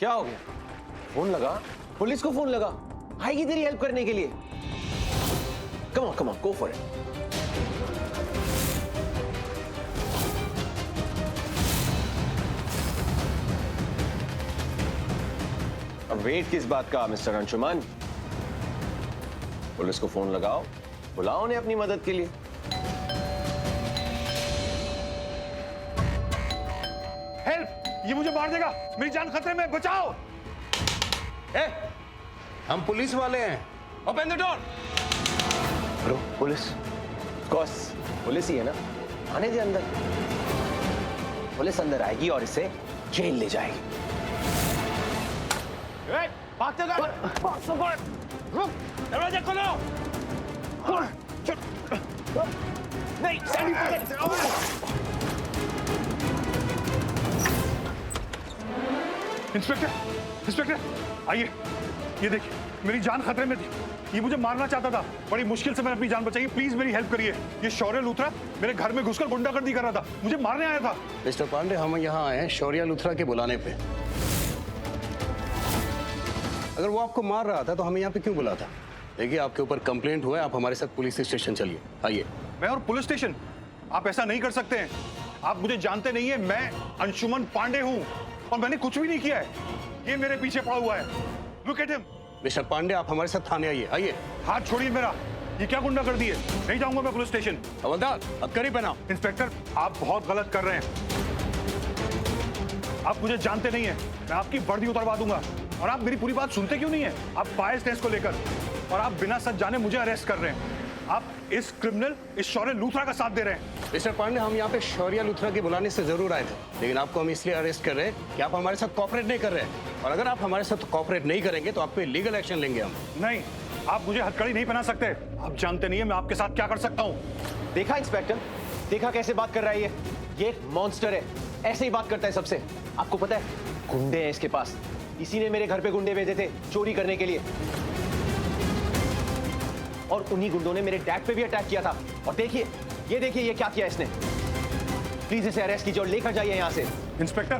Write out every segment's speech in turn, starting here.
क्या हो गया? फोन लगा, पुलिस को फोन लगा, आएगी तेरी हेल्प करने के लिए। Come on go for it. अब वेट किस बात का मिस्टर अंशुमन? पुलिस को फोन लगाओ, बुलाओ उन्हें अपनी मदद के लिए। हेल्प! ये मुझे मार देगा, मेरी जान खतरे में, बचाओ! ए, हम पुलिस वाले हैं। Open the door. Bro, police? Cause police ही है ना, आने दे अंदर। पुलिस अंदर आएगी और इसे जेल ले जाएगी। भागते जा! रुक! दरवाजा खोलो! नहीं, सैंडी पकड़! इंस्पेक्टर, आइए। ये देखिए, मेरी जान खतरे में थी। ये मुझे मारना चाहता था, बड़ी मुश्किल से मैंने अपनी जान बचाई। प्लीज मेरी हेल्प करिए। ये शौर्य लूथरा मेरे घर में घुसकर गुंडागर्दी कर रहा था, मुझे मारने आया था। मिस्टर पांडे, हम यहाँ आए हैं शौर्य लूथरा के बुलाने पे। अगर वो आपको मार रहा था तो हमें यहाँ पे क्यों बुला था? देखिए, आपके ऊपर कंप्लेंट हुआ है, आप हमारे साथ पुलिस स्टेशन चलिए। आइए। मैं और पुलिस स्टेशन? आप ऐसा नहीं कर सकते हैं। आप मुझे जानते नहीं है, मैं अंशुमन पांडे हूँ और मैंने कुछ भी नहीं किया है। ये मेरे पीछे पड़ा हुआ है। Look at him. Mister Pandey, आप हमारे साथ थाने आइए। आइए। हाथ छोड़िए मेरा। ये क्या गुंडागर्दी है? नहीं जाऊंगा मैं पुलिस स्टेशन। हवलदार, हथकड़ी पहनाओ। इंस्पेक्टर, आप बहुत गलत कर रहे हैं। आप मुझे जानते नहीं हैं। मैं आपकी वर्दी उतरवा दूंगा। और आप मेरी पूरी बात सुनते क्यों नहीं है? आप बायस टेस्ट को लेकर, और आप बिना सच जाने मुझे अरेस्ट कर रहे हैं। आप इस क्रिमिनल, इस शौर्य लूथरा का साथ दे रहे हैं। मिस्टर पांडे, हम यहाँ पे शौर्य लूथरा के बुलाने से जरूर आए थे, लेकिन आपको हम इसलिए अरेस्ट कर रहे हैं कि आप हमारे साथ कोऑपरेट नहीं कर रहे हैं। और अगर आप हमारे साथ कोऑपरेट नहीं करेंगे तो आप पे लीगल एक्शन लेंगे हम। नहीं, आप मुझे हथकड़ी नहीं पहना सकते। आप जानते नहीं है मैं आपके साथ क्या कर सकता हूँ। देखा इंस्पेक्टर, देखा कैसे बात कर रहा है ये एक मॉन्स्टर है। ऐसे ही बात करता है सबसे। आपको पता है, गुंडे हैं इसके पास। इसी ने मेरे घर पे गुंडे भेजे थे चोरी करने के लिए, और उन्हीं गुंडों ने मेरे डैड पे भी अटैक किया था। और देखिए, ये क्या किया इसने। प्लीज इसे अरेस्ट कीजिए और लेकर जाइए यहाँ से। इंस्पेक्टर,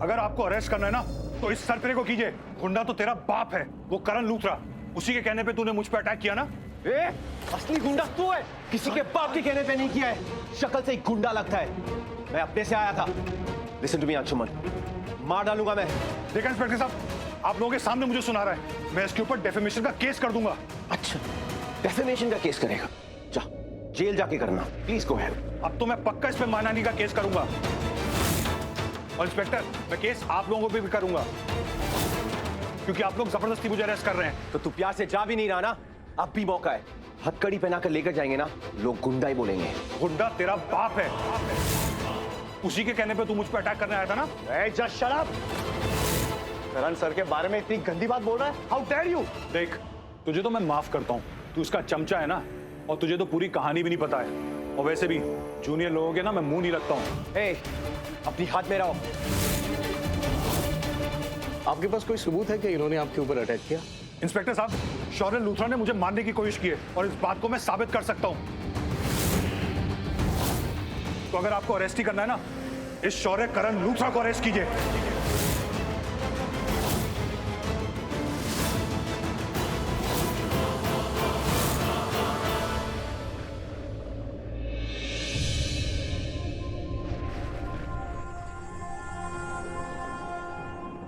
अगर आपको अरेस्ट करना है ना तो इस सरपरे को कीजिए। गुंडा तो तेरा बाप है, वो करण लूथरा। उसी के कहने पे तूने मुझ पे अटैक किया ना? असली गुंडा तू है, किसी के बाप के कहने पे नहीं किया है। शक्ल से ही गुंडा लगता है। मैं अपने से आया था। लिसन टू मी अंशुमन, मार डालूंगा मैं। देखा इंस्पेक्टर साहब, आप लोगों के सामने मुझे सुना रहा है। मैं इसके ऊपर डेफेमेशन का केस कर दूंगा। अच्छा, डेफेमेशन का केस करेगा? जा, जेल जाके करना। Please go ahead. अब तो मैं पक्का इस पे मानहानि का केस करूंगा। और इंस्पेक्टर, मैं केस आप लोगों पे भी करूंगा, क्योंकि आप लोग जबरदस्ती मुझे अरेस्ट कर रहे हैं। तो तू प्यार से जा भी नहीं रहा ना? अब भी मौका है। हथकड़ी पहनाकर लेकर जाएंगे ना, लोग गुंडा ही बोलेंगे। गुंडा तेरा बाप है। उसी के कहने पे तू मुझ पे अटैक करने आया था ना? Just shut up. Karan sir के बारे में इतनी गंदी बात बोल रहा है? How dare you. देख, तुझे तो मैं माफ करता हूँ, तू उसका चमचा है ना, और तुझे तो पूरी कहानी भी नहीं पता है। और वैसे भी जूनियर लोगों के ना मैं मुंह नहीं रखता हूँ। अपनी हाथ में रहो। आपके पास कोई सबूत है कि इन्होंने आपके ऊपर अटैक किया? इंस्पेक्टर साहब, शौर्य लूथरा ने मुझे मारने की कोशिश की है और इस बात को मैं साबित कर सकता हूँ। तो अगर आपको अरेस्ट ही करना है ना, इस शौर्य करण लूथरा को अरेस्ट कीजिए।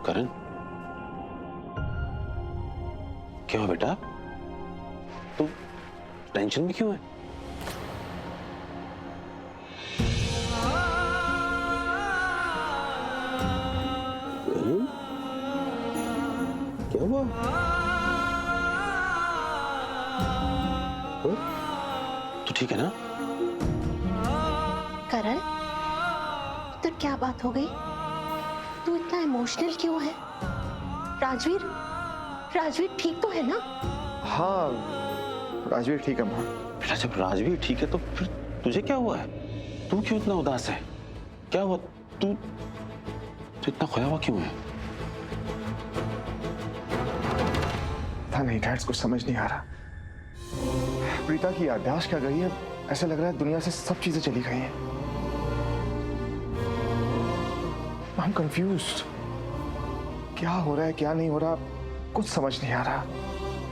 करण, क्या हुआ बेटा? तुम टेंशन में क्यों है? क्या हुआ? तो ठीक है ना? करण, तो क्या बात हो गई? तू इतना इमोशनल क्यों है? राजवीर ठीक तो है ना? हाँ, राजवीर ठीक है माँ। बेटा, जब राजवीर ठीक है तो फिर तुझे क्या हुआ है? तू क्यों इतना उदास है? क्या हुआ? तू इतना खोया हुआ क्यों है? पता नहीं डैड, कुछ समझ नहीं आ रहा। प्रीता की याददाश्त क्या गई है? ऐसा लग रहा है दुनिया से सब चीजें चली गई हैं। I'm confused। क्या हो रहा है क्या नहीं हो रहा कुछ समझ नहीं आ रहा,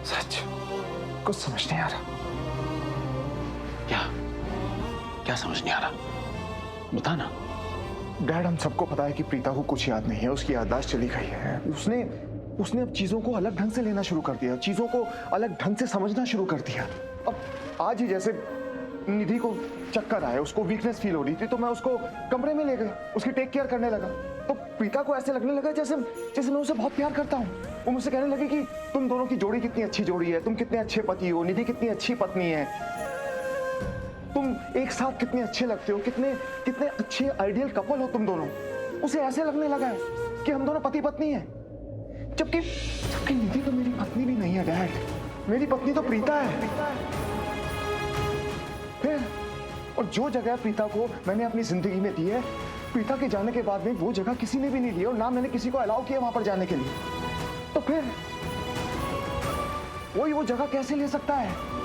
सच कुछ समझ नहीं आ रहा। क्या क्या समझ नहीं आ रहा, बता ना। डैड, हम सबको पता है कि प्रीता को कुछ याद नहीं है, उसकी याददाश्त चली गई है। उसने अब चीजों को अलग ढंग से लेना शुरू कर दिया, चीजों को अलग ढंग से समझना शुरू कर दिया। अब आज ही जैसे निधि को चक्कर आया, उसको वीकनेस फील हो रही थी, तो मैं उसको कमरे में ले गया, उसकी टेक केयर करने लगा। तो प्रीता को ऐसे लगने लगा जैसे मैं उसे बहुत प्यार करता हूँ। वो मुझसे कहने लगी कि तुम दोनों की जोड़ी कितनी अच्छी जोड़ी है, तुम कितने अच्छे पति हो, निधि कितनी अच्छी पत्नी है, तुम एक साथ कितने अच्छे लगते हो, कितने कितने अच्छे आइडियल कपल हो तुम दोनों। उसे ऐसे लगने लगा है कि हम दोनों पति पत्नी हैं, जबकि निधि तो मेरी पत्नी भी नहीं है डैड, मेरी पत्नी तो प्रीता है। फिर और जो जगह प्रीता को मैंने अपनी जिंदगी में दी है, प्रीता के जाने के बाद में वो जगह किसी ने भी नहीं ली और ना मैंने किसी को अलाउ किया वहां पर जाने के लिए। तो फिर वो जगह कैसे ले सकता है?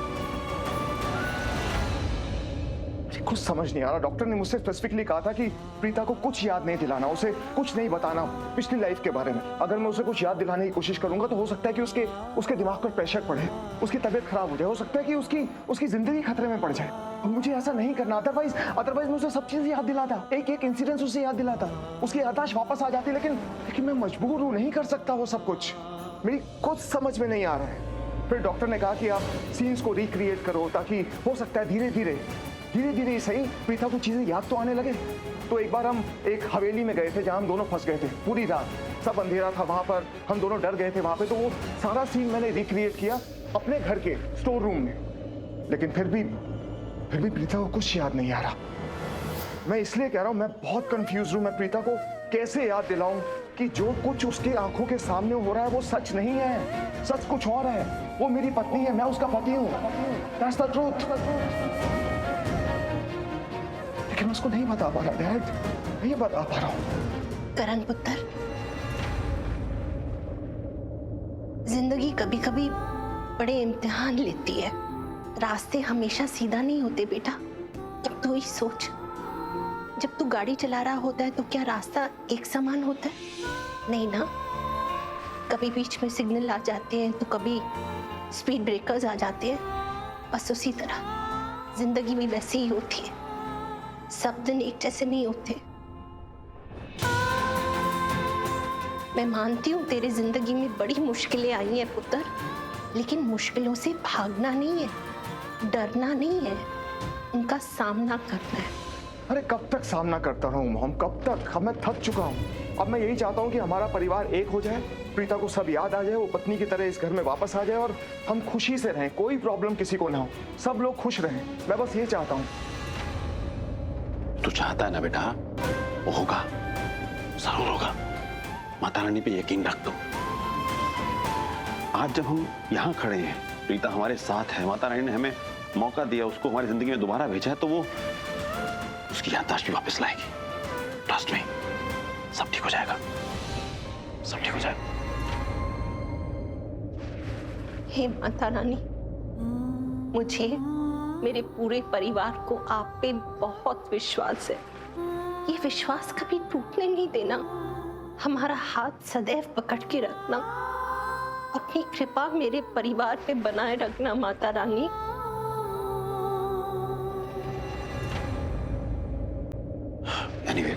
कुछ समझ नहीं आ रहा। डॉक्टर ने मुझसे स्पेसिफिकली कहा था कि प्रीता को कुछ याद नहीं दिलाना, उसे कुछ नहीं बताना पिछली लाइफ के बारे में। अगर मैं उसे कुछ याद दिलाने की कोशिश करूंगा तो हो सकता है कि उसके दिमाग पर प्रेशर पड़े, उसकी तबीयत खराब हो जाए, हो सकता है कि उसकी जिंदगी खतरे में पड़ जाए। मुझे ऐसा नहीं करना, अदरवाइज मैं उसे सब चीजें याद दिलाता, एक इंसिडेंट उसे याद दिलाता, उसकी याददाश्त वापस आ जाती। लेकिन मैं मजबूर हूं, नहीं कर सकता वो सब कुछ। मेरी कुछ समझ में नहीं आ रहा है। फिर डॉक्टर ने कहा कि आप सीन्स को रिक्रिएट करो, ताकि हो सकता है धीरे धीरे ही सही प्रीता को चीजें याद तो आने लगे। तो एक बार हम एक हवेली में गए थे जहां हम दोनों फंस गए थे, पूरी रात सब अंधेरा था वहां पर, हम दोनों डर गए थे वहां पे। तो वो सारा सीन मैंने रिक्रिएट किया अपने घर के स्टोर रूम में। लेकिन फिर भी प्रीता को कुछ याद नहीं आ रहा। मैं इसलिए कह रहा हूं, मैं बहुत कंफ्यूज हूं। मैं प्रीता को कैसे याद दिलाऊं कि जो कुछ उसके आंखों के सामने हो रहा है वो सच नहीं है, सच कुछ और है। वो मेरी पत्नी है, मैं उसका पति हूं, दैट्स द ट्रूथ। लेकिन मैं उसको नहीं बता पा रहा डैड, नहीं बता पा रहा हूं। करण पुत्र, जिंदगी कभी कभी बड़े इम्तिहान लेती है। रास्ते हमेशा सीधा नहीं होते बेटा। अब तू ही सोच, जब तू गाड़ी चला रहा होता है तो क्या रास्ता एक समान होता है? नहीं ना। कभी बीच में सिग्नल आ जाते हैं तो कभी स्पीड ब्रेकर्स आ जाते हैं। बस उसी तरह जिंदगी भी वैसी ही होती है, सब दिन एक जैसे नहीं होते। मैं मानती हूँ तेरी जिंदगी में बड़ी मुश्किलें आई हैं पुत्र, लेकिन मुश्किलों से भागना नहीं है, डरना नहीं है, उनका सामना करना है। अरे कब तक सामना करता रहूं मॉम, कब तक? अब मैं थक चुका हूं। अब मैं यही चाहता हूं कि हमारा परिवार एक हो जाए, प्रीता को सब याद आ जाए, वो पत्नी की तरह इस घर में वापस आ जाए और हम खुशी से रहें, कोई प्रॉब्लम किसी को ना हो, सब लोग खुश रहें। मैं बस ये चाहता हूं। तू चाहता है ना बेटा, वो होगा, जरूर होगा। माता रानी पे यकीन रख दो। आज जब हम यहाँ खड़े हैं, प्रीता हमारे साथ है, माता रानी ने हमें मौका दिया, उसको हमारी जिंदगी में दोबारा भेजा है, तो वो उसकी याददाश्त भी वापस लाएगी। ट्रस्ट में, सब ठीक हो जाएगा, सब ठीक हो जाएगा। हे माता रानी, मुझे मेरे पूरे परिवार को आप पे बहुत विश्वास है। ये विश्वास कभी टूटने नहीं देना। हमारा हाथ सदैव पकड़ के रखना, अपनी कृपा मेरे परिवार पे बनाए रखना माता रानी। Anyway,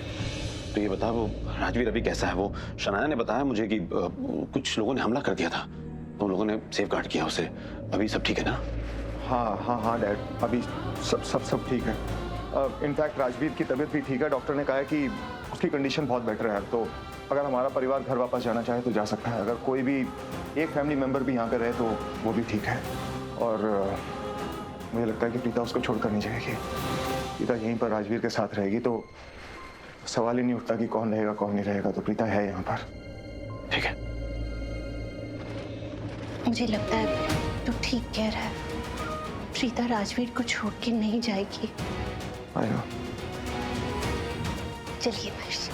तो ये बता, वो राजवीर अभी कैसा है? वो शनाया ने बताया मुझे कि कुछ लोगों ने हमला कर दिया था, तो उन लोगों ने सेफ गार्ड किया उसे। अभी सब ठीक है ना? हाँ डैड, अभी सब ठीक है। इनफैक्ट राजवीर की तबीयत भी ठीक है। डॉक्टर ने कहा है कि उसकी कंडीशन बहुत बेटर है, तो अगर हमारा परिवार घर वापस जाना चाहे तो जा सकता है। अगर कोई भी एक फैमिली मेंबर भी यहाँ पर रहे तो वो भी ठीक है। और मुझे लगता है कि प्रीता उसको छोड़कर नहीं जाएगी। प्रीता यहीं पर राजवीर के साथ रहेगी, तो सवाल ही नहीं उठता कि कौन रहेगा कौन नहीं रहेगा। तो प्रीता है यहाँ पर। ठीक है। मुझे लगता है तू ठीक कह रहा है। प्रीता राजवीर को छोड़ के नहीं जाएगी। I know. चलिए महेश,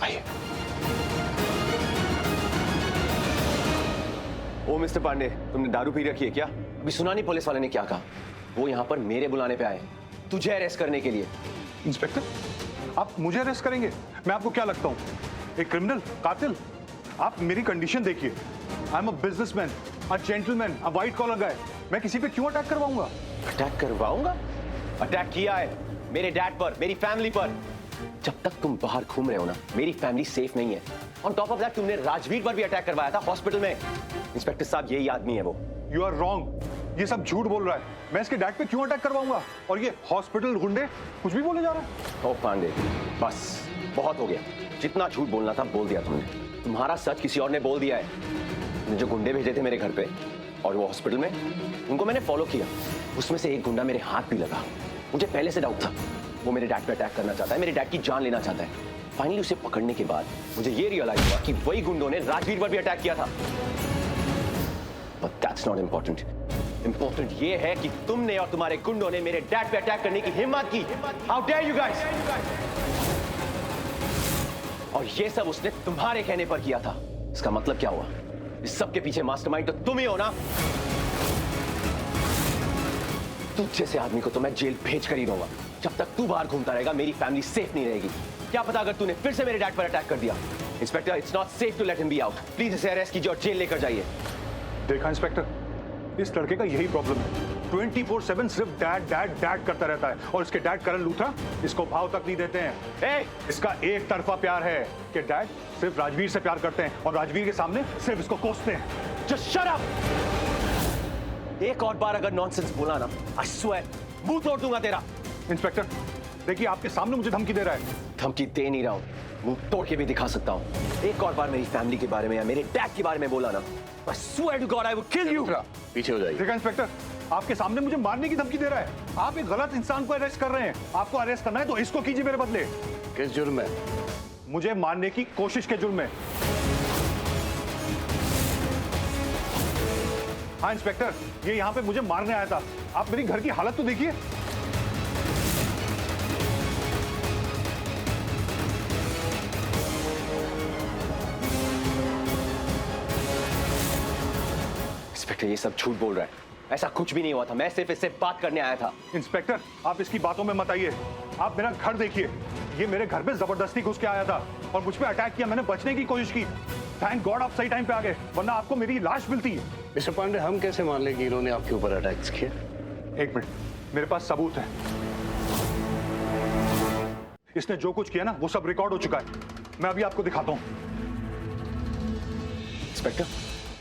आइए। ओ मिस्टर पांडे, तुमने दारू पी रखी है क्या? अभी सुना नहीं पुलिस वाले ने क्या कहा? वो यहाँ पर मेरे बुलाने पे आए, तुझे अरेस्ट करने के लिए। इंस्पेक्टर, आप मुझे अरेस्ट करेंगे? मैं आपको क्या लगता हूं, एक क्रिमिनल, कातिल? आप मेरी कंडीशन देखिए। I am a businessman, a gentleman, a white collar guy. मैं किसी पे क्यों अटैक करवाऊंगा? अटैक करवाऊंगा? अटैक किया है मेरे डैड पर, मेरी फैमिली पर। जब तक तुम बाहर घूम रहे हो ना, मेरी फैमिली सेफ नहीं है। ऑन टॉप ऑफ दैट तुमने राजवीर पर भी अटैक करवाया था हॉस्पिटल में। इंस्पेक्टर साहब, यही आदमी है वो। यू आर रॉन्ग, ये सब झूठ बोल रहा है। मैं इसके डैड पे क्यों अटैक करवाऊंगा? और ये हॉस्पिटल गुंडे कुछ भी बोले जा रहा है। ओ पांडे, बस बहुत हो गया। जितना झूठ बोलना था बोल दिया तुमने। तुम्हारा सच किसी और ने बोल दिया है। तुमने जो गुंडे भेजे थे मेरे घर पे और वो हॉस्पिटल में, उनको मैंने फॉलो किया। उसमें से एक गुंडा मेरे हाथ भी लगा। मुझे पहले से डाउट था वो मेरे डैड पे अटैक करना चाहता है, मेरे डैड की जान लेना चाहता है। फाइनली उसे पकड़ने के बाद मुझे ये रियलाइज हुआ कि वही गुंडों ने राजवीर पर भी अटैक किया था। But that's not important. Important ये है कि तुमने और तुम्हारे गुंडों ने मेरे डैड पे अटैक करने की हिम्मत की। How dare you guys! और ये सब उसने तुम्हारे कहने पर किया था। इसका मतलब क्या हुआ? इस सब के पीछे मास्टरमाइंड तो तुम ही हो ना। तुझ जैसे आदमी को तो मैं जेल भेज कर ही रहूंगा। जब तक तू बाहर घूमता रहेगा मेरी फैमिली सेफ नहीं रहेगी। क्या पता अगर तूने फिर से मेरे डैड पर अटैक कर दिया। Inspector, it's not safe to let him be out. Please इसे अरेस्ट कीजिए और जेल लेकर जाइए। देखा इंस्पेक्टर, इस लड़के का यही प्रॉब्लम है। 24/7 सिर्फ डैड डैड डैड करता रहता है। और इसके डैड करण लूथरा इसको भाव तक नहीं देते हैं। इसका एक तरफा प्यार है कि डैड सिर्फ राजवीर से प्यार करते हैं और राजवीर के सामने सिर्फ इसको कोसते हैं। Just shut up! एक और बार अगर नॉनसेंस बोला ना, आई स्वेयर मुंह तोड़ दूंगा तेरा। इंस्पेक्टर देखिए, आपके सामने मुझे धमकी दे रहा है। धमकी दे नहीं रहा हूं, मुंह तोड़ के भी दिखा सकता हूं। एक और बार मेरी फैमिली के बारे में या मेरे डैड के बारे में बोला ना, I swear to God I will kill you. पीछे हो जाइए। देखा इंस्पेक्टर, आपके सामने मुझे मारने की धमकी दे रहा है। आप एक गलत इंसान को अरेस्ट कर रहे हैं। आपको अरेस्ट करना है तो इसको कीजिए मेरे बदले। किस जुर्म में? मुझे मारने की कोशिश के जुर्म में। हाँ इंस्पेक्टर, ये यहाँ पे मुझे मारने आया था। आप मेरी घर की हालत तो देखिए। इंस्पेक्टर, ये सब झूठ बोल रहा है। ऐसा कुछ भी नहीं हुआ था। मैं सिर्फ इससे बात करने आया था। इंस्पेक्टर, आप इसकी बातों में मत आइए। आप मेरा घर देखिए। ये मेरे घर पे जबरदस्ती घुस के आया था और मुझ पे अटैक किया। मैंने बचने की कोशिश की। थैंक गॉड आप सही टाइम पे आ गए, वरना आपको मेरी लाश मिलती। मिस्टर पांडे, हम कैसे मान लें कि इन्होंने आपके ऊपर अटैक्स किए? एक मिनट, मेरे पास सबूत है। इसने जो कुछ किया ना वो सब रिकॉर्ड हो चुका है। मैं अभी आपको दिखाता हूँ। Inspector,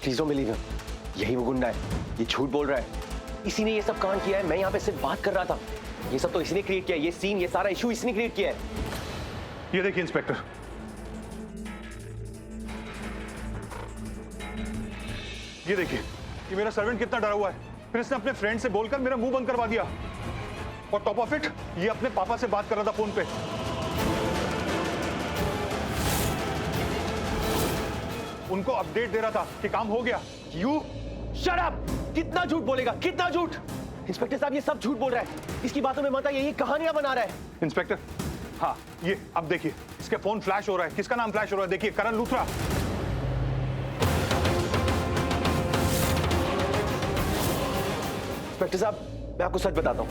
please don't believe him. यही वो गुंडा है। ये झूठ बोल रहा है। इसी ने ये सब कांड किया है। मैं यहाँ पे सिर्फ बात कर रहा था। ये सब तो इसी ने क्रिएट किया है। ये सीन, ये सारा इशू इसने क्रिएट किया है। ये देखिए इंस्पेक्टर, ये देखिए, ये मेरा सर्वेंट कितना डरा हुआ है। फिर इसने अपने फ्रेंड से बोलकर मेरा मुंह बंद करवा दिया। और टॉप ऑफ इट, ये अपने पापा से बात कर रहा था फोन पे। उनको अपडेट दे रहा था कि काम हो गया। You shut up! कितना झूठ बोलेगा, कितना झूठ! इंस्पेक्टर साहब, ये सब झूठ बोल रहा है। इसकी बातों में मत आइए, ये कहानियां बना रहा है। इंस्पेक्टर, हाँ ये अब देखिए, इसके फोन फ्लैश हो रहा है। किसका नाम फ्लैश हो रहा है? देखिए, करण लूथरा। इंस्पेक्टर साहब, मैं आपको सच बताता हूँ,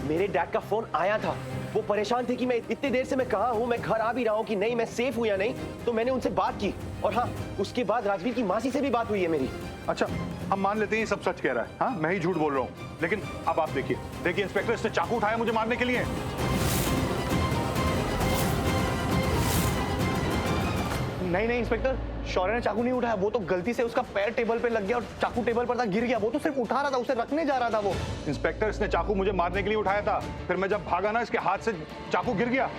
मेरे डैड का फोन आया था। वो परेशान थे कि मैं इतनी देर से मैं कहाँ हूँ, मैं घर आ भी रहा हूँ कि नहीं, मैं सेफ हूँ या नहीं। तो मैंने उनसे बात की। और हाँ, उसके बाद राजवीर की मासी से भी बात हुई है मेरी। अच्छा, हम मान लेते हैं ये सब सच कह रहा है। हाँ, मैं ही झूठ बोल रहा हूँ। लेकिन अब आप देखिए, देखिए इंस्पेक्टर, इसने चाकू उठाया मुझे मारने के लिए। नहीं इंस्पेक्टर, शौर्य ने चाकू नहीं उठाया। वो तो गलती से उसका पैर टेबल पे लग गया और चाकू टेबल पर था, गिर गया। वो तो सिर्फ उठा रहा था, उसे रखने जा रहा था वो। इंस्पेक्टर, इसने चाकू मुझे मारने के लिए उठाया था। फिर मैं जब भागा ना, इसके हाथ से चाकू गिर गया।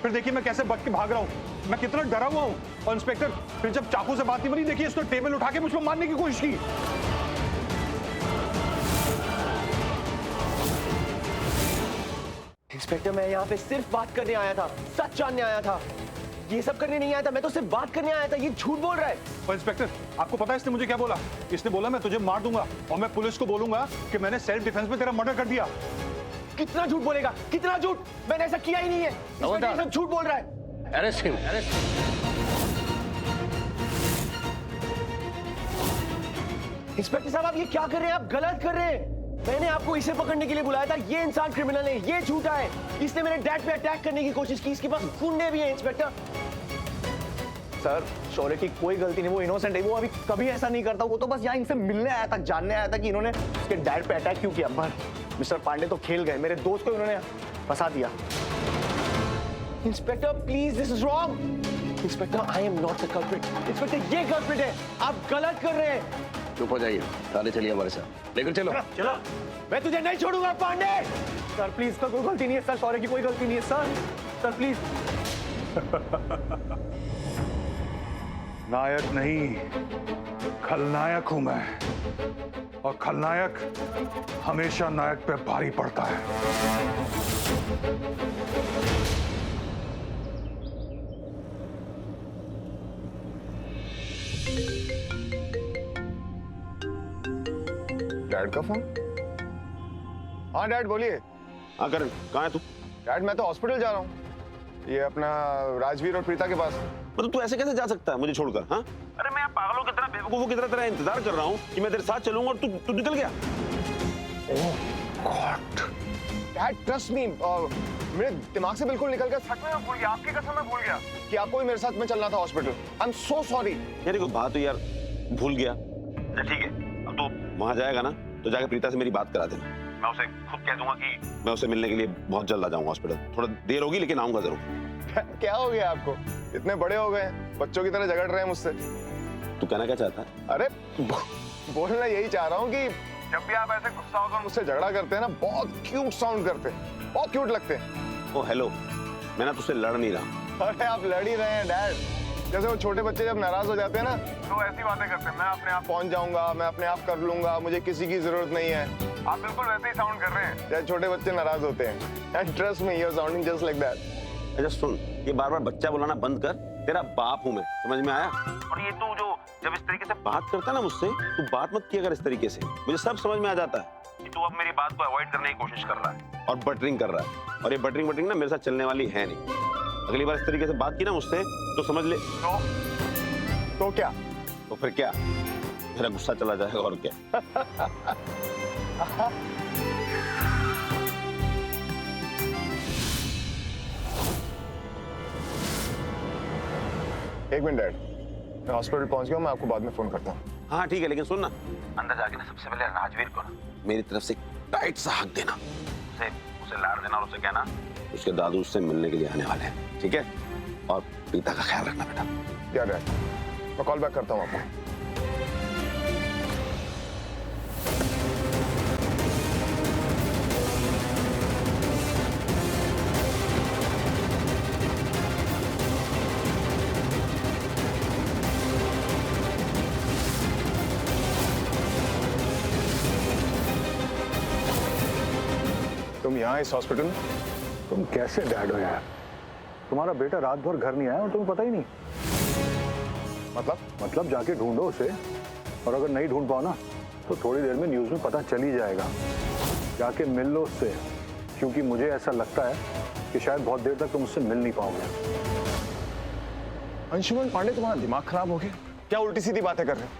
फिर देखिए मैं कैसे बच के भाग रहा हूँ। मैं कितना डरा हुआ हूँ। और इंस्पेक्टर, फिर जब चाकू से बात नहीं बनी, देखिए इसने टेबल उठा के मुझको मारने की कोशिश की। इंस्पेक्टर, मैं यहाँ पे सिर्फ बात करने आया था, सच जानने आया था। ये सब करने नहीं आया था। मैं तो सिर्फ बात करने आया था। ये झूठ बोल रहा है। और इंस्पेक्टर, आपको पता है इसने मुझे क्या बोला? इसने बोला मैं तुझे मार दूंगा और मैं पुलिस को बोलूंगा कि मैंने सेल्फ डिफेंस में तेरा मर्डर कर दिया। कितना झूठ बोलेगा, कितना झूठ! मैंने ऐसा किया ही नहीं है। इंस्पेक्टर, ये सब झूठ बोल रहा है। Arrest him, arrest. इंस्पेक्टर साहब, आप ये क्या कर रहे हैं? आप गलत कर रहे हैं। मैंने आपको इसे पकड़ने के लिए बुलाया था। ये इंसान क्रिमिनल है, ये झूठा है। इसने मेरे डैड पे अटैक करने की कोशिश की। इसके पास गुंडे भी हैं। इंस्पेक्टर, सर शौर्य की कोई गलती नहीं, वो इनोसेंट है, वो अभी कभी ऐसा नहीं करता। वो तो बस यहाँ इनसे मिलने आया था, जानने आया था कि इन्होंने उसके डैड पे अटैक क्यों किया। पर मिस्टर पांडे तो खेल गए, मेरे दोस्त को इन्होंने फंसा दिया। Inspector please, this is wrong. Inspector I am not the culprit. Inspector ये कल्प्रिट है, आप गलत कर रहे हैं। चुप हो जाइए, थाने चलिए हमारे साथ, लेकर चलो। चलो, मैं तुझे नहीं छोड़ूंगा पांडे। सर प्लीज, सर कोई गलती नहीं है सर, शौर्य की कोई गलती नहीं है सर। Sir please. नायक नहीं, खलनायक हूं मैं, और खलनायक हमेशा नायक पे भारी पड़ता है। डैड का फोन? हाँ डैड बोलिए। हाँ करण, कहाँ है तू? डैड मैं तो हॉस्पिटल जा रहा हूँ, ये अपना राजवीर और प्रीता के पास। मतलब तू ऐसे कैसे जा सकता है मुझे छोड़कर? हाँ, अरे मैं पागलों की तरह, बेवकूफों की तरह तेरा इंतजार कर रहा हूँ कि मैं तेरे साथ चलूंगा और तू निकल गया। गॉड डैड ट्रस्ट मी, मेरे दिमाग से बिल्कुल निकल गया, सच में मैं भूल गया, आपकी कसम मैं भूल गया कि आपको भी मेरे साथ में चलना था hospital. I am so sorry. यार कोई बात तो यार, भूल गया। अच्छा ठीक है, अब तो वहां जाएगा ना तो जाकर प्रीता से मेरी बात करा देना। मैं उसे खुद कह दूंगा कि मैं उसे मिलने के लिए बहुत जल्द आ जाऊंगा हॉस्पिटल। थोड़ा देर होगी लेकिन आऊंगा जरूर। क्या हो गया आपको? इतने बड़े हो गए, बच्चों की तरह झगड़ रहे हैं मुझसे। तू कहना क्या चाहता है? अरे बोलना यही चाह रहा हूँ कि जब भी आप ऐसे गुस्सा होकर मुझसे झगड़ा करते हैं ना, बहुत क्यूट साउंड करते हैं, बहुत क्यूट लगते हैं। ओ हेलो, मैं ना तुझसे लड़ नहीं रहा। अरे आप लड़ ही रहे हैं डैड। जैसे वो छोटे बच्चे जब नाराज हो जाते हैं ना, तो ऐसी बातें करते हैं, मैं अपने आप पहुंच जाऊंगा, मैं अपने आप कर लूंगा, मुझे किसी की जरूरत नहीं है। आप बिल्कुल वैसे ही साउंड कर रहे हैं जैसे छोटे बच्चे नाराज होते हैं। And trust me, you are sounding just like that. अच्छा सुन, ये बार बार बच्चा बुलाना बंद कर। तेरा बाप हूं मैं, समझ में आया? और ये तू जो जब इस तरीके से बात करता है ना मुझसे, तू बात मत किया कर इस तरीके से। मुझे सब समझ में आ जाता है कि तू अब मेरी बात को अवॉइड करने की कोशिश कर रहा है और बटरिंग कर रहा है। और ये बटरिंग ना मेरे साथ चलने वाली है नहीं। अगली बार इस तरीके से बात की ना मुझसे तो समझ ले। तो क्या? तो फिर क्या, मेरा गुस्सा चला जाएगा और क्या। एक मिनट डैड, मैं हॉस्पिटल पहुंच गया, मैं आपको बाद में फोन करता हूँ। हाँ ठीक है, लेकिन सुन ना, अंदर जाके ना सबसे पहले राजवीर को ना मेरी तरफ से टाइट सा हक देना, उसे लाड़ देना और उसे कहना उसके दादू उससे मिलने के लिए आने वाले हैं, ठीक है? और प्रीता का ख्याल रखना बेटा। क्या डैड, मैं कॉल बैक करता हूँ आपको। तुम यहाँ इस हॉस्पिटल में? तुम कैसे डैड हो यार? तुम्हारा बेटा रात भर घर नहीं आया और तुम्हें पता ही नहीं। मतलब जाके ढूंढो उसे, और अगर नहीं ढूंढ पाओ ना तो थोड़ी देर में न्यूज़ में पता चल ही जाएगा। जाके मिल लो उससे, क्योंकि मुझे ऐसा लगता है कि शायद बहुत देर तक तुम उससे मिल नहीं पाओगे। अंशुमन पांडे, तुम्हारा दिमाग खराब हो गया क्या? उल्टी सीधी बातें कर रहे हो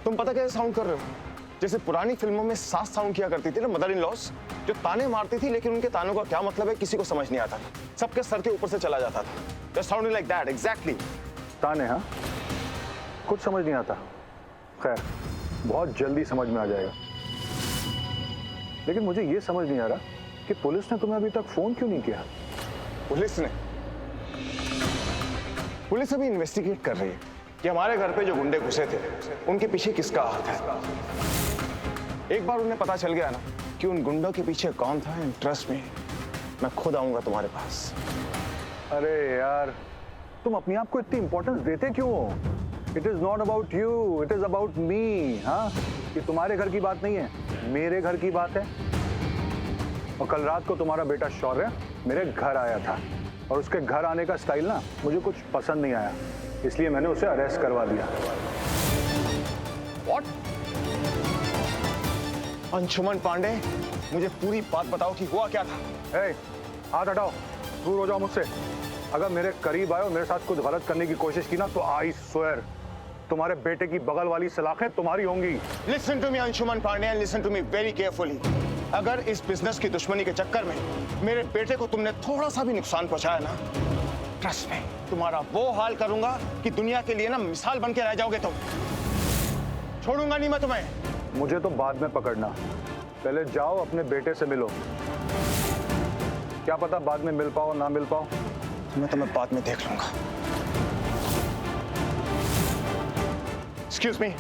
तुम। पता कैसे साउंड कर रहे हो? जैसे पुरानी फिल्मों में सास साउंड किया करती थी ना, मदर इन लॉस, जो ताने मारती थी लेकिन उनके तानों का क्या मतलब है किसी को समझ नहीं आता था, सबके सर के ऊपर से चला जाता था। They're sounding like that, exactly. ताने? हाँ, कुछ समझ नहीं आता। खैर, बहुत जल्दी समझ में आ जाएगा। लेकिन मुझे ये समझ नहीं आ रहा कि पुलिस ने तुम्हें अभी तक फोन क्यों नहीं किया? पुलिस अभी इन्वेस्टिगेट कर रही है कि हमारे घर पे जो गुंडे घुसे थे उनके पीछे किसका हाथ है। एक बार उन्हें पता चल गया ना कि उन गुंडों के पीछे कौन था, एंड ट्रस्ट मी, मैं खुद आऊंगा तुम्हारे पास। अरे यार, तुम अपने आप को इतनी इंपॉर्टेंस देते क्यों हो? It is not about you, it is about me. हाँ, ये तुम्हारे घर की बात नहीं है, मेरे घर की बात है। और कल रात को तुम्हारा बेटा शौर्य मेरे घर आया था, और उसके घर आने का स्टाइल ना मुझे कुछ पसंद नहीं आया, इसलिए मैंने उसे अरेस्ट करवा दिया। What? अंशुमन पांडे, मुझे पूरी बात बताओ कि हुआ क्या था। ए, हाथ हटाओ, दूर हो जाओ मुझसे। अगर मेरे करीब आए और मेरे साथ कुछ गलत करने की कोशिश की ना तो आई स्वेयर तुम्हारे बेटे की बगल वाली सलाखें तुम्हारी होंगी। Listen to me, Anshuman Pandey, and listen to me very carefully. अगर इस बिजनेस की दुश्मनी के चक्कर में मेरे बेटे को तुमने थोड़ा सा भी नुकसान पहुंचाया ना, ट्रस्ट में तुम्हारा वो हाल करूंगा कि दुनिया के लिए ना मिसाल बन के रह जाओगे तुम। छोड़ूंगा नहीं मैं तुम्हें। मुझे तो बाद में पकड़ना, पहले जाओ अपने बेटे से मिलो। क्या पता बाद में मिल पाओ ना मिल पाओ। मैं तुम्हें बाद में देख लूंगा। Excuse me.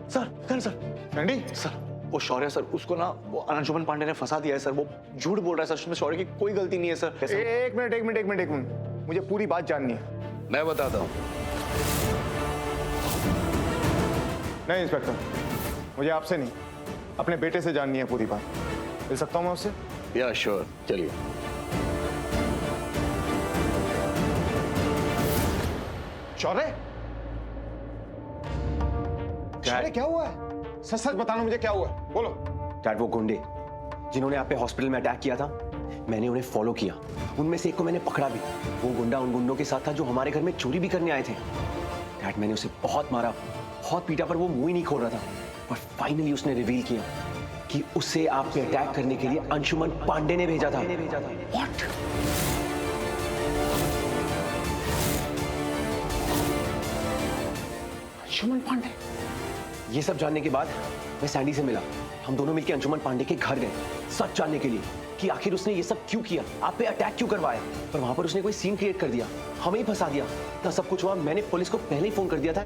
सर रंडी, सर वो शौर्य सर, उसको ना वो अंशुमन पांडे ने फंसा दिया है सर। वो झूठ बोल रहा है सर, उसमें शौर्य की कोई गलती नहीं है सर। एक मिनट, मुझे पूरी बात जाननी है। मैं बताता हूँ। नहीं इंस्पेक्टर, मुझे आपसे नहीं, अपने बेटे से जाननी है पूरी बात। मिल सकता हूँ मैं उससे? या श्योर, चलिए। शौर्य, शौर्य क्या हुआ है? सच सच बताना मुझे, क्या हुआ है? बोलो। डैड, वो गुंडे जिन्होंने आप पे हॉस्पिटल में अटैक किया था, मैंने उन्हें फॉलो किया। उनमें से एक को मैंने पकड़ा भी। वो गुंडा उन गुंडों के साथ था जो हमारे घर में चोरी भी करने आए थे। डैड, मैंने उसे बहुत मारा, बहुत पीटा, पर वो मुंह ही नहीं खोल रहा था। पर फाइनली उसने रिवील किया कि उसे आप पे अटैक करने के लिए अंशुमन पांडे ने भेजा था। व्हाट? अंशुमन पांडे? ये सब जानने के बाद मैं सैंडी से मिला। हम दोनों मिलकर अंशुमन पांडे के घर गए, सच जानने के लिए कि आखिर उसने ये सब क्यों किया, आप पे अटैक क्यों करवाया। पर वहां पर उसने कोई सीन क्रिएट कर दिया, हमें ही फंसा दिया। तो सब कुछ हुआ, मैंने पुलिस को पहले ही फोन कर दिया था।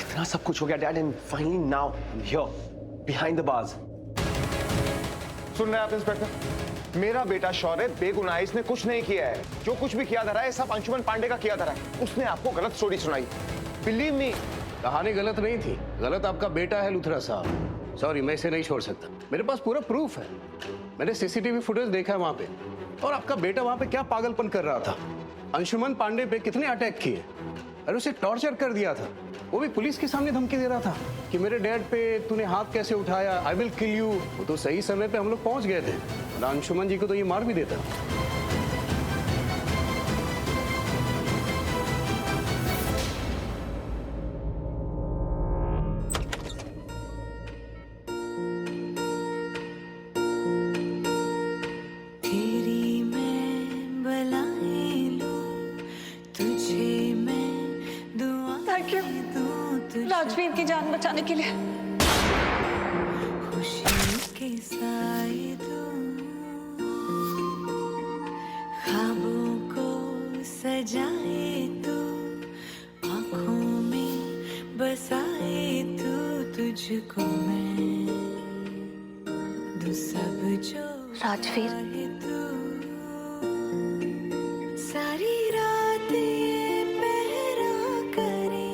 इतना सब कुछ हो गया dad, and finally now I am here behind the bars. सुन रहे हैं आप इंस्पेक्टर? मेरा बेटा शौर्य बेगुनाह है, इसने कुछ नहीं किया है। जो कुछ भी किया धरा है सब अंशुमन पांडे का किया धरा है। उसने आपको गलत स्टोरी सुनाई। Believe me. कहानी गलत नहीं थी, गलत आपका बेटा है लुथरा साहब। सॉरी, मैं इसे नहीं छोड़ सकता। मेरे पास पूरा प्रूफ है। मैंने सीसीटीवी फुटेज देखा है वहां पे, और आपका बेटा वहां पे क्या पागलपन कर रहा था। अंशुमन पांडे पे कितने अटैक किए, अरे उसे टॉर्चर कर दिया था। वो भी पुलिस के सामने धमकी दे रहा था कि मेरे डैड पे तूने हाथ कैसे उठाया, आई विल किल यू। वो तो सही समय पे हम लोग पहुंच गए थे, अंशुमन जी को तो ये मार भी देता। थैंक यू राजवीर की जान बचाने के लिए। खुशी के साए ख्वाबों को सजाए तू, आंखों में बसाए तू, तुझको मैं दू सब जो राजवीर, तू सारी रात ये पहरा करे,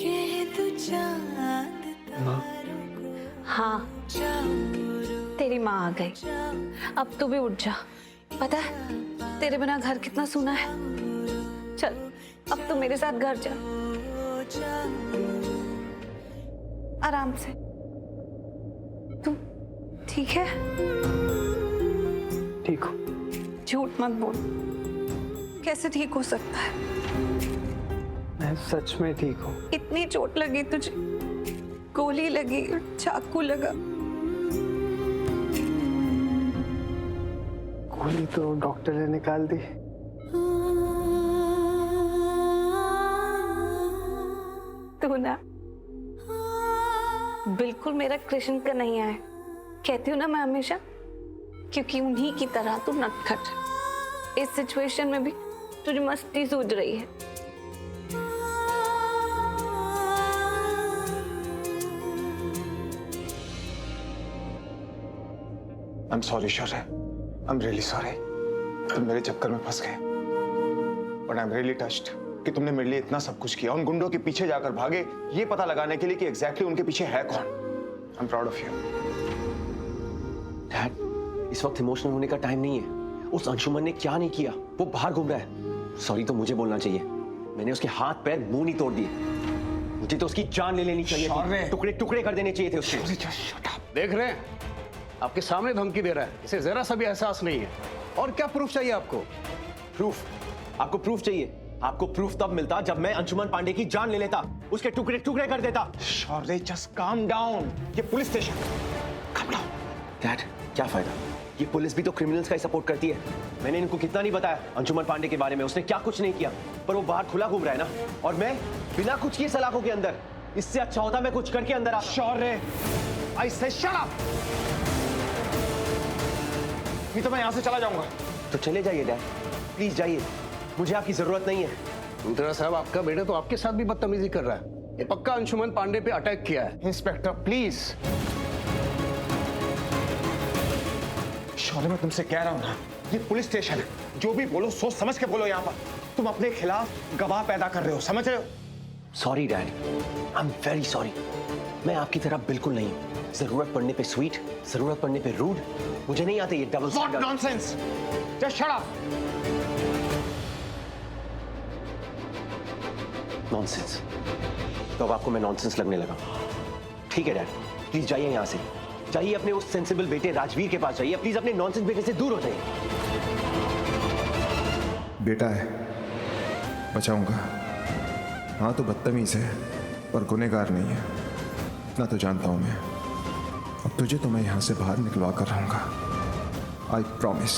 कह तू चांद तारों को। हाँ, तेरी माँ आ गई। अब तू भी उठ जा। पता है तेरे बिना घर कितना सूना है। चल अब तू मेरे साथ घर जा, आराम से। तू ठीक है? ठीक हो? झूठ मत बोल। कैसे ठीक हो सकता है? मैं सच में ठीक हूँ। इतनी चोट लगी तुझे, गोली लगी, चाकू लगा। गोली तो डॉक्टर ने निकाल दी। तू ना बिल्कुल मेरा कृष्ण का नहीं है। कहती हूँ ना मैं हमेशा, क्योंकि उन्हीं की तरह तू नटखट। इस सिचुएशन में भी तुझे मस्ती सूझ रही है। I'm sorry Shaurya, I'm really sorry। तुम मेरे चक्कर में फंस गए, but I'm really touched कि तुमने मेरे लिए इतना सब कुछ किया। उन गुंडों के पीछे जाकर भागे, ये पता लगाने के लिए कि एग्जैक्टली उनके पीछे है कौन। I'm proud of you। Dad, इस वक्त इमोशनल होने का टाइम नहीं है। उस अंशुमन ने क्या नहीं किया, वो बाहर घूम रहा है। सॉरी तो मुझे बोलना चाहिए, मैंने उसके हाथ पैर मुंह नहीं तोड़ दिए। मुझे तो उसकी जान ले लेनी चाहिए थी, टुकड़े टुकड़े कर देने चाहिए थे उसके। देख रहे हैं, आपके सामने धमकी दे रहा है, इसे जरा सा भी एहसास नहीं है। और क्या प्रूफ चाहिए आपको? प्रूफ? आपको प्रूफ चाहिए? आपको प्रूफ तब मिलता जब मैं अंशुमन पांडे की जान ले लेता, उसके टुकड़े टुकड़े कर देता। शौर्य जस्ट काम डाउन, ये police station. Calm down. Dad, क्या फायदा? ये पुलिस भी तो क्रिमिनल्स का ही सपोर्ट करती है। मैंने इनको कितना नहीं बताया अंशुमन पांडे के बारे में, उसने क्या कुछ नहीं किया, पर वो बाहर खुला घूम रहा है ना, और मैं बिना कुछ किए सलाखों के अंदर। इससे अच्छा होता मैं कुछ करके अंदर आ। शौर्य, आई से शट अप। नहीं तो मैं यहां से चला जाऊंगा। तो चले जाइए डैड, प्लीज जाइए, मुझे आपकी जरूरत नहीं है। लूथरा साहब, आपका बेटा तो आपके साथ भी बदतमीजी कर रहा है। ये पक्का अंशुमन पांडे पे अटैक किया है। Inspector please. शौर्य, मैं तुमसे कह रहा हूं ना, ये पुलिस स्टेशन है, जो भी बोलो सोच समझ के बोलो। यहाँ पर तुम अपने खिलाफ गवाह पैदा कर रहे हो, समझ रहे हो? Sorry dad, I am very sorry. मैं आपकी तरह बिल्कुल नहीं हूं। जरूरत पड़ने पे स्वीट, जरूरत पड़ने पे रूड। मुझे नहीं आते ये double What standard. nonsense! Just shut up! Nonsense? तो अब आपको मैं नॉनसेंस लगने लगा। ठीक है डैड, प्लीज जाइए यहाँ से, जाइए अपने उस सेंसिबल बेटे राजवीर के पास जाइए। प्लीज अपने नॉनसेंस बेटे से दूर हो जाइए। बेटा है, बचाऊंगा। हाँ तो बदतमीज है, पर गुनहगार नहीं है, इतना तो जानता हूं मैं। अब तुझे तो मैं यहां से बाहर निकलवा कर रहूंगा, आई प्रॉमिस।